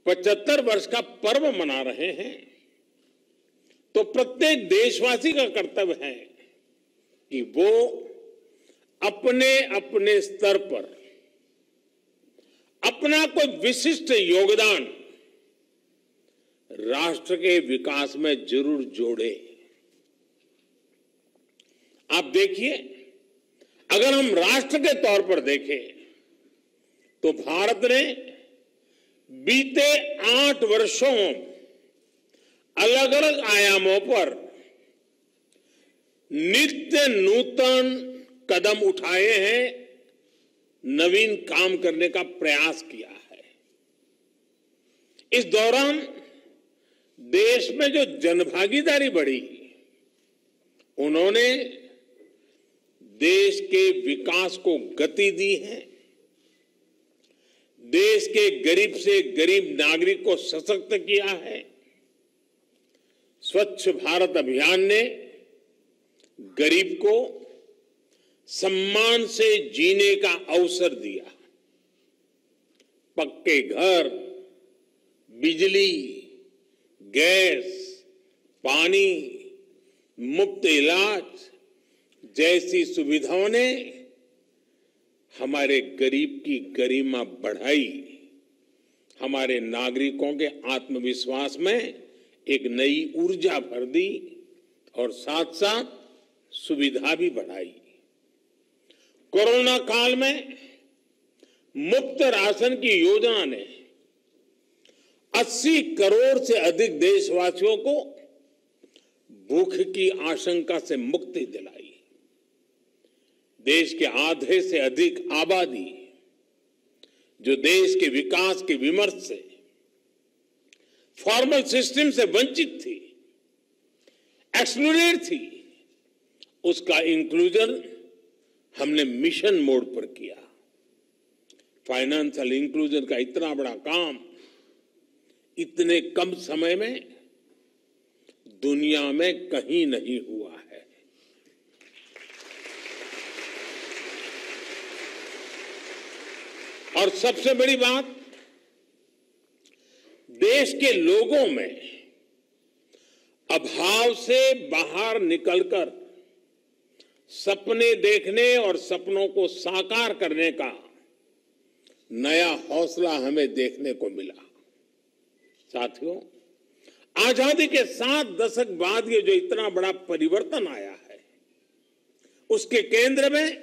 75 वर्ष का पर्व मना रहे हैं, तो प्रत्येक देशवासी का कर्तव्य है कि वो अपने अपने स्तर पर अपना कोई विशिष्ट योगदान राष्ट्र के विकास में जरूर जोड़े। आप देखिए, अगर हम राष्ट्र के तौर पर देखें तो भारत ने बीते 8 वर्षों अलग अलग आयामों पर नित्य नूतन कदम उठाए हैं, नवीन काम करने का प्रयास किया है। इस दौरान देश में जो जनभागीदारी बढ़ी, उन्होंने देश के विकास को गति दी है। देश के गरीब से गरीब नागरिक को सशक्त किया है। स्वच्छ भारत अभियान ने गरीब को सम्मान से जीने का अवसर दिया। पक्के घर, बिजली, गैस, पानी, मुफ्त इलाज जैसी सुविधाओं ने हमारे गरीब की गरिमा बढ़ाई, हमारे नागरिकों के आत्मविश्वास में एक नई ऊर्जा भर दी और साथ साथ सुविधा भी बढ़ाई। कोरोना काल में मुफ्त राशन की योजना ने 80 करोड़ से अधिक देशवासियों को भूख की आशंका से मुक्ति दिलाई। देश के आधे से अधिक आबादी जो देश के विकास के विमर्श से, फॉर्मल सिस्टम से वंचित थी, एक्सक्लूडेड थी, उसका इंक्लूजन हमने मिशन मोड पर किया। फाइनेंशियल इंक्लूजन का इतना बड़ा काम इतने कम समय में दुनिया में कहीं नहीं हुआ है। और सबसे बड़ी बात, देश के लोगों में अभाव से बाहर निकलकर सपने देखने और सपनों को साकार करने का नया हौसला हमें देखने को मिला। साथियों, आजादी के 7 दशक बाद ये जो इतना बड़ा परिवर्तन आया है, उसके केंद्र में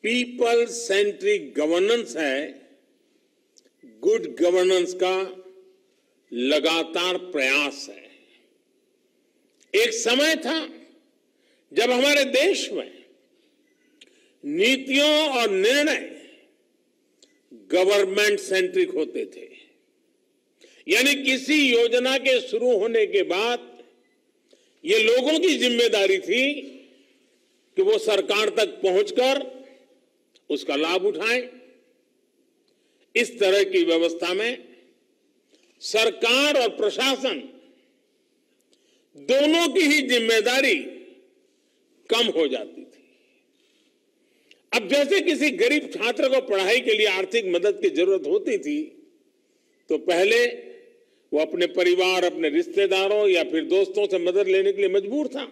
पीपल सेंट्रिक गवर्नेंस है। गुड गवर्नेंस का लगातार प्रयास है। एक समय था जब हमारे देश में नीतियों और निर्णय गवर्नमेंट सेंट्रिक होते थे, यानी किसी योजना के शुरू होने के बाद ये लोगों की जिम्मेदारी थी कि वो सरकार तक पहुंचकर उसका लाभ उठाएं। इस तरह की व्यवस्था में सरकार और प्रशासन दोनों की ही जिम्मेदारी कम हो जाती थी। अब जैसे किसी गरीब छात्र को पढ़ाई के लिए आर्थिक मदद की जरूरत होती थी, तो पहले वो अपने परिवार, अपने रिश्तेदारों या फिर दोस्तों से मदद लेने के लिए मजबूर था।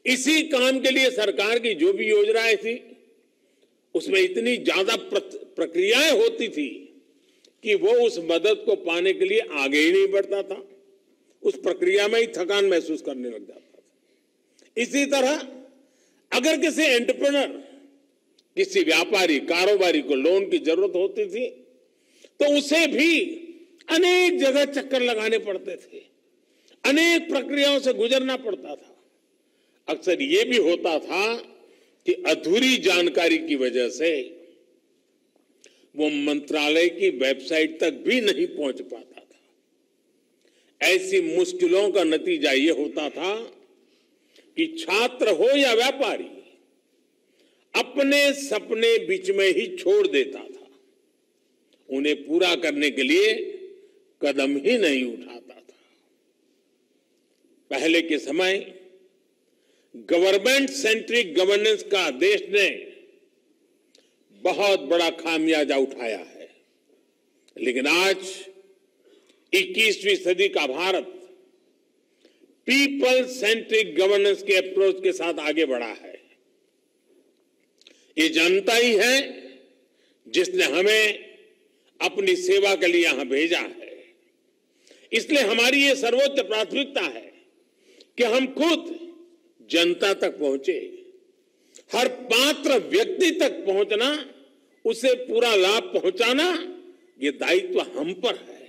इसी काम के लिए सरकार की जो भी योजनाएं थी, उसमें इतनी ज्यादा प्रक्रियाएं होती थी कि वो उस मदद को पाने के लिए आगे ही नहीं बढ़ता था। उस प्रक्रिया में ही थकान महसूस करने लग जाता था। इसी तरह अगर किसी एंटरप्रेन्योर, किसी व्यापारी, कारोबारी को लोन की जरूरत होती थी, तो उसे भी अनेक जगह चक्कर लगाने पड़ते थे, अनेक प्रक्रियाओं से गुजरना पड़ता था। अक्सर ये भी होता था कि अधूरी जानकारी की वजह से वो मंत्रालय की वेबसाइट तक भी नहीं पहुंच पाता था। ऐसी मुश्किलों का नतीजा ये होता था कि छात्र हो या व्यापारी अपने सपने बीच में ही छोड़ देता था, उन्हें पूरा करने के लिए कदम ही नहीं उठाता था। पहले के समय गवर्नमेंट सेंट्रिक गवर्नेंस का देश ने बहुत बड़ा खामियाजा उठाया है। लेकिन आज 21वीं सदी का भारत पीपल सेंट्रिक गवर्नेंस के अप्रोच के साथ आगे बढ़ा है। ये जनता ही है जिसने हमें अपनी सेवा के लिए यहां भेजा है। इसलिए हमारी ये सर्वोच्च प्राथमिकता है कि हम खुद जनता तक पहुंचे, हर पात्र व्यक्ति तक पहुंचना, उसे पूरा लाभ पहुंचाना, ये दायित्व हम पर है।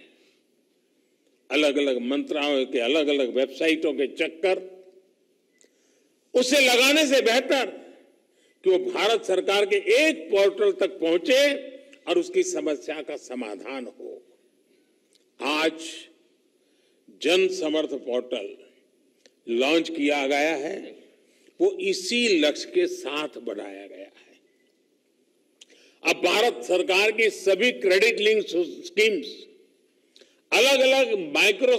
अलग अलग मंत्रालयों के अलग अलग वेबसाइटों के चक्कर उसे लगाने से बेहतर कि वो भारत सरकार के एक पोर्टल तक पहुंचे और उसकी समस्या का समाधान हो। आज जन समर्थ पोर्टल लॉन्च किया गया है, वो इसी लक्ष्य के साथ बनाया गया है। अब भारत सरकार की सभी क्रेडिट लिंक स्कीम्स अलग अलग माइक्रो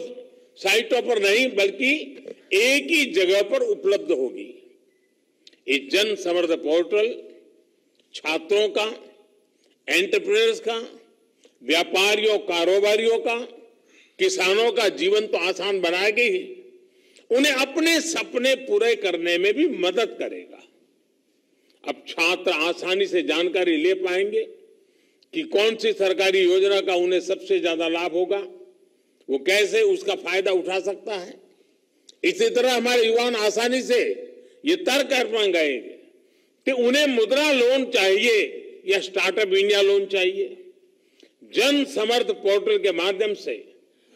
साइटों पर नहीं बल्कि एक ही जगह पर उपलब्ध होगी। ये जन समर्थ पोर्टल छात्रों का, एंटरप्रेन्योर्स का, व्यापारियों, कारोबारियों का, किसानों का जीवन तो आसान बनाएगी ही, उन्हें अपने सपने पूरे करने में भी मदद करेगा। अब छात्र आसानी से जानकारी ले पाएंगे कि कौन सी सरकारी योजना का उन्हें सबसे ज्यादा लाभ होगा, वो कैसे उसका फायदा उठा सकता है। इसी तरह हमारे युवा आसानी से ये तय कर पाएंगे कि उन्हें मुद्रा लोन चाहिए या स्टार्टअप इंडिया लोन चाहिए। जन समर्थ पोर्टल के माध्यम से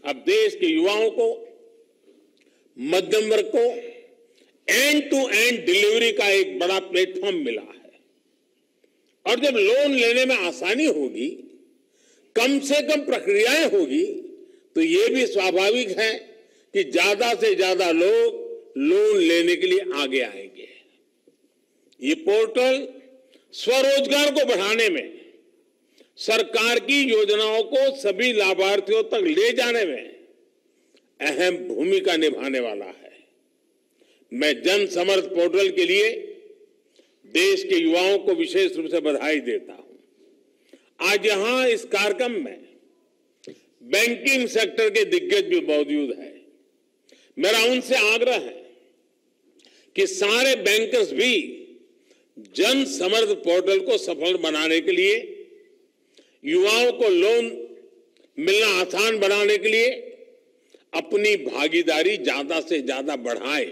अब देश के युवाओं को, मध्यम वर्ग को एंड टू एंड डिलीवरी का एक बड़ा प्लेटफॉर्म मिला है। और जब लोन लेने में आसानी होगी, कम से कम प्रक्रियाएं होगी, तो ये भी स्वाभाविक है कि ज्यादा से ज्यादा लोग लोन लेने के लिए आगे आएंगे। ये पोर्टल स्वरोजगार को बढ़ाने में, सरकार की योजनाओं को सभी लाभार्थियों तक ले जाने में अहम भूमिका निभाने वाला है। मैं जन समर्थ पोर्टल के लिए देश के युवाओं को विशेष रूप से बधाई देता हूं। आज यहां इस कार्यक्रम में बैंकिंग सेक्टर के दिग्गज भी मौजूद हैं। मेरा उनसे आग्रह है कि सारे बैंकर्स भी जन समर्थ पोर्टल को सफल बनाने के लिए, युवाओं को लोन मिलना आसान बनाने के लिए अपनी भागीदारी ज्यादा से ज्यादा बढ़ाएं।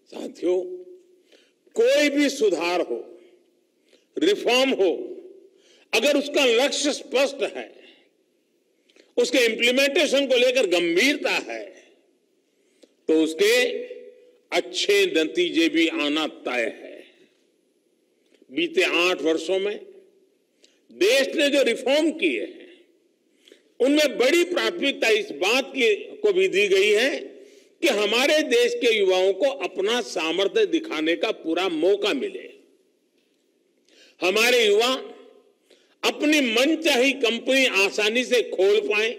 साथियों, कोई भी सुधार हो, रिफॉर्म हो, अगर उसका लक्ष्य स्पष्ट है, उसके इंप्लीमेंटेशन को लेकर गंभीरता है, तो उसके अच्छे नतीजे भी आना तय है। बीते 8 वर्षों में देश ने जो रिफॉर्म किए हैं, उनमें बड़ी प्राथमिकता इस बात की को भी दी गई है कि हमारे देश के युवाओं को अपना सामर्थ्य दिखाने का पूरा मौका मिले। हमारे युवा अपनी मनचाही कंपनी आसानी से खोल पाए,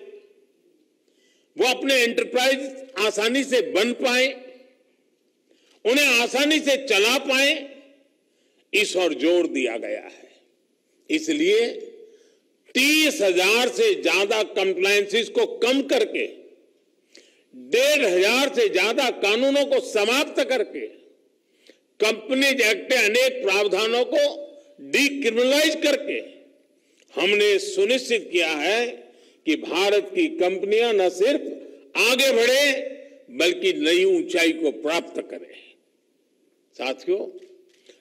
वो अपने एंटरप्राइज आसानी से बन पाए, उन्हें आसानी से चला पाए, इस और जोर दिया गया है। इसलिए 30,000 से ज्यादा कंप्लायंसेस को कम करके 1,500 से ज्यादा कानूनों को समाप्त करके कंपनीज एक्ट के अनेक प्रावधानों को डीक्रिमिनलाइज करके हमने सुनिश्चित किया है कि भारत की कंपनियां न सिर्फ आगे बढ़े बल्कि नई ऊंचाई को प्राप्त करें। साथियों,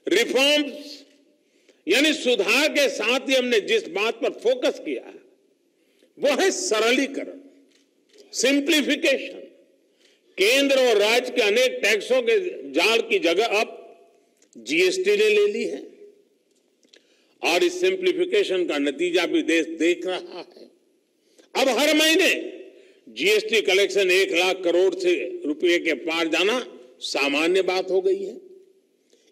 रिफॉर्म्स यानी सुधार के साथ ही हमने जिस बात पर फोकस किया है वो है सरलीकरण, सिंप्लीफिकेशन। केंद्र और राज्य के अनेक टैक्सों के जाल की जगह अब जीएसटी ने ले ली है और इस सिंप्लीफिकेशन का नतीजा भी देश देख रहा है। अब हर महीने जीएसटी कलेक्शन 1 लाख करोड़ से रुपए के पार जाना सामान्य बात हो गई है।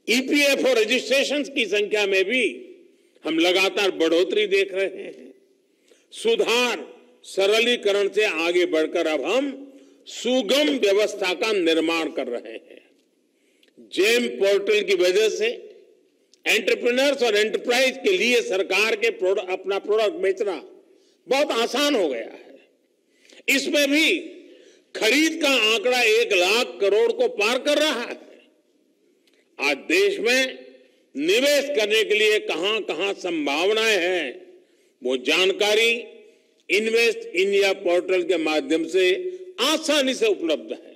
ईपीएफओ रजिस्ट्रेशन की संख्या में भी हम लगातार बढ़ोतरी देख रहे हैं। सुधार, सरलीकरण से आगे बढ़कर अब हम सुगम व्यवस्था का निर्माण कर रहे हैं। जेम पोर्टल की वजह से एंटरप्रेन्योर्स और एंटरप्राइज के लिए सरकार के अपना प्रोडक्ट बेचना बहुत आसान हो गया है। इसमें भी खरीद का आंकड़ा 1 लाख करोड़ को पार कर रहा है। आज देश में निवेश करने के लिए कहां कहां संभावनाएं हैं, वो जानकारी इन्वेस्ट इंडिया पोर्टल के माध्यम से आसानी से उपलब्ध है।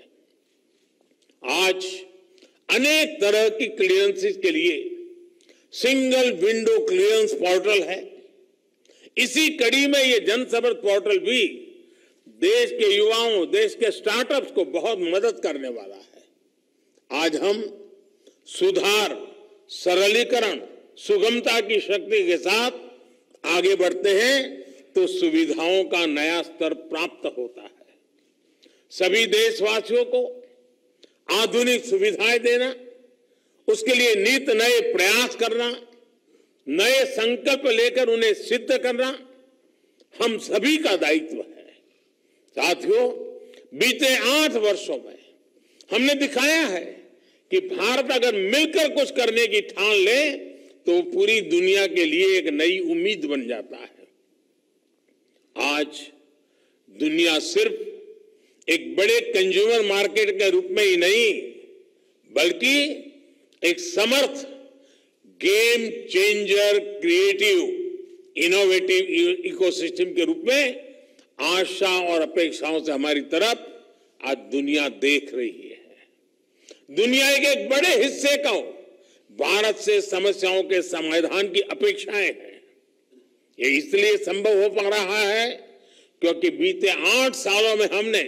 आज अनेक तरह की क्लियरेंसेस के लिए सिंगल विंडो क्लियरेंस पोर्टल है। इसी कड़ी में ये जनसंपर्क पोर्टल भी देश के युवाओं, देश के स्टार्टअप्स को बहुत मदद करने वाला है। आज हम सुधार, सरलीकरण, सुगमता की शक्ति के साथ आगे बढ़ते हैं तो सुविधाओं का नया स्तर प्राप्त होता है। सभी देशवासियों को आधुनिक सुविधाएं देना, उसके लिए नित नए प्रयास करना, नए संकल्प लेकर उन्हें सिद्ध करना हम सभी का दायित्व है। साथियों, बीते 8 वर्षों में हमने दिखाया है कि भारत अगर मिलकर कुछ करने की ठान ले तो पूरी दुनिया के लिए एक नई उम्मीद बन जाता है। आज दुनिया सिर्फ एक बड़े कंज्यूमर मार्केट के रूप में ही नहीं, बल्कि एक समर्थ game changer, creative, innovative ecosystem के रूप में आशा और अपेक्षाओं से हमारी तरफ आज दुनिया देख रही है। दुनिया के एक बड़े हिस्से को भारत से समस्याओं के समाधान की अपेक्षाएं हैं। ये इसलिए संभव हो पा रहा है क्योंकि बीते 8 सालों में हमने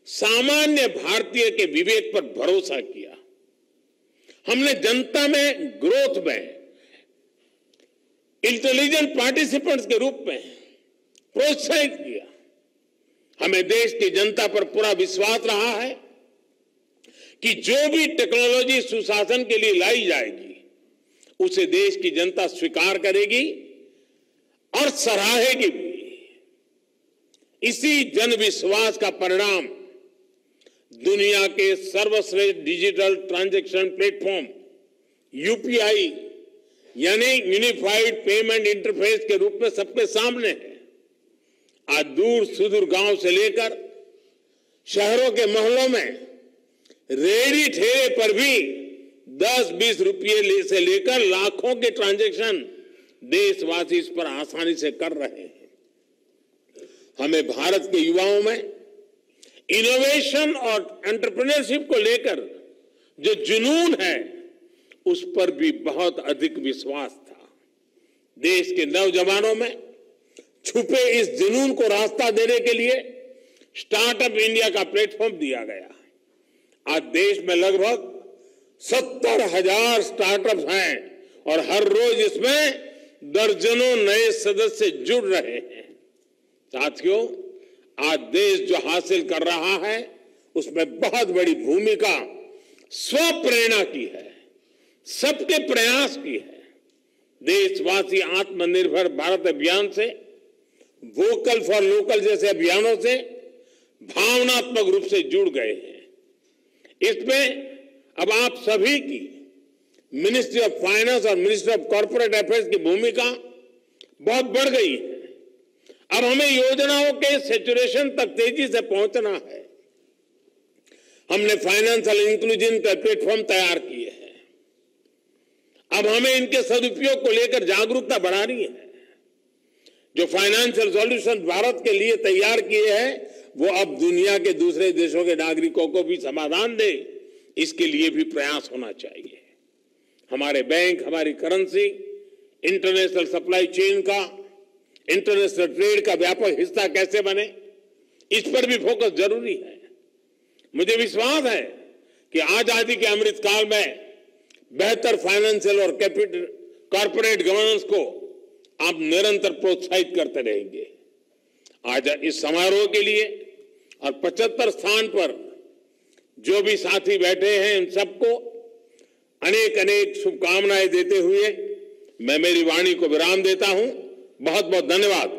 सामान्य भारतीय के विवेक पर भरोसा किया। हमने जनता में ग्रोथ में इंटेलिजेंट पार्टिसिपेंट्स के रूप में प्रोत्साहित किया। हमें देश की जनता पर पूरा विश्वास रहा है कि जो भी टेक्नोलॉजी सुशासन के लिए लाई जाएगी उसे देश की जनता स्वीकार करेगी और सराहेगी भी। इसी जन विश्वास का परिणाम दुनिया के सर्वश्रेष्ठ डिजिटल ट्रांजैक्शन प्लेटफॉर्म यूपीआई यानी यूनिफाइड पेमेंट इंटरफेस के रूप में सबके सामने है। आज दूर सुदूर गांव से लेकर शहरों के मोहल्लों में रेहड़ी ठेले पर भी 10-20 रुपये से लेकर लाखों के ट्रांजैक्शन देशवासी इस पर आसानी से कर रहे हैं। हमें भारत के युवाओं में इनोवेशन और एंटरप्रेन्योरशिप को लेकर जो जुनून है उस पर भी बहुत अधिक विश्वास था। देश के नौजवानों में छुपे इस जुनून को रास्ता देने के लिए स्टार्टअप इंडिया का प्लेटफॉर्म दिया गया। आज देश में लगभग 70,000 स्टार्टअप्स हैं और हर रोज इसमें दर्जनों नए सदस्य जुड़ रहे हैं। साथियों, आज देश जो हासिल कर रहा है उसमें बहुत बड़ी भूमिका स्वप्रेरणा की है, सबके प्रयास की है। देशवासी आत्मनिर्भर भारत अभियान से, वोकल फॉर लोकल जैसे अभियानों से भावनात्मक रूप से जुड़ गए हैं। इसमें अब आप सभी की मिनिस्ट्री ऑफ फाइनेंस और मिनिस्ट्री ऑफ कॉर्पोरेट अफेयर्स की भूमिका बहुत बढ़ गई है। अब हमें योजनाओं के सैचुरेशन तक तेजी से पहुंचना है। हमने फाइनेंशियल इंक्लूजन का प्लेटफॉर्म तैयार किए हैं। अब हमें इनके सदुपयोग को लेकर जागरूकता बढ़ानी है। जो फाइनेंशियल सॉल्यूशन भारत के लिए तैयार किए हैं वो अब दुनिया के दूसरे देशों के नागरिकों को भी समाधान दे, इसके लिए भी प्रयास होना चाहिए। हमारे बैंक, हमारी करेंसी, इंटरनेशनल सप्लाई चेन का, इंटरनेशनल ट्रेड का व्यापक हिस्सा कैसे बने, इस पर भी फोकस जरूरी है। मुझे विश्वास है कि आजादी के अमृत काल में बेहतर फाइनेंशियल और कैपिटल कॉर्पोरेट गवर्नेंस को आप निरंतर प्रोत्साहित करते रहेंगे। आज इस समारोह के लिए और 75 स्थान पर जो भी साथी बैठे हैं उन सबको अनेक अनेक शुभकामनाएं देते हुए मैं मेरी वाणी को विराम देता हूं। बहुत बहुत धन्यवाद।